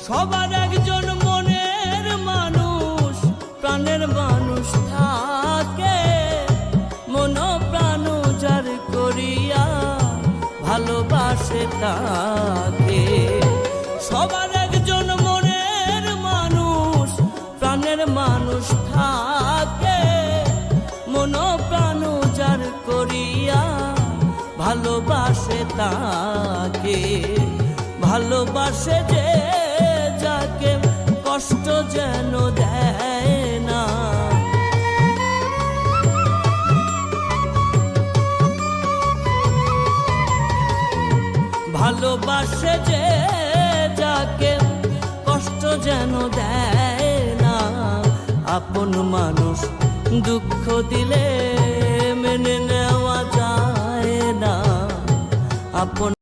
সবার একজন মনের মানুষ, প্রাণের মানুষ থাকে, মন প্রাণ যার করিয়া ভালোবাসে তাকে। সবার একজন মনের মানুষ, প্রাণের মানুষ থাকে, মন প্রাণ যার করিয়া ভালোবাসে তাকে। ভালোবাসে যে যাকে কষ্ট যেন দেয় না। ভালোবাসে যে যাকে কষ্ট যেন দেয় না। আপন মানুষ দুঃখ দিলে মেনে নেওয়া যায় না। আপন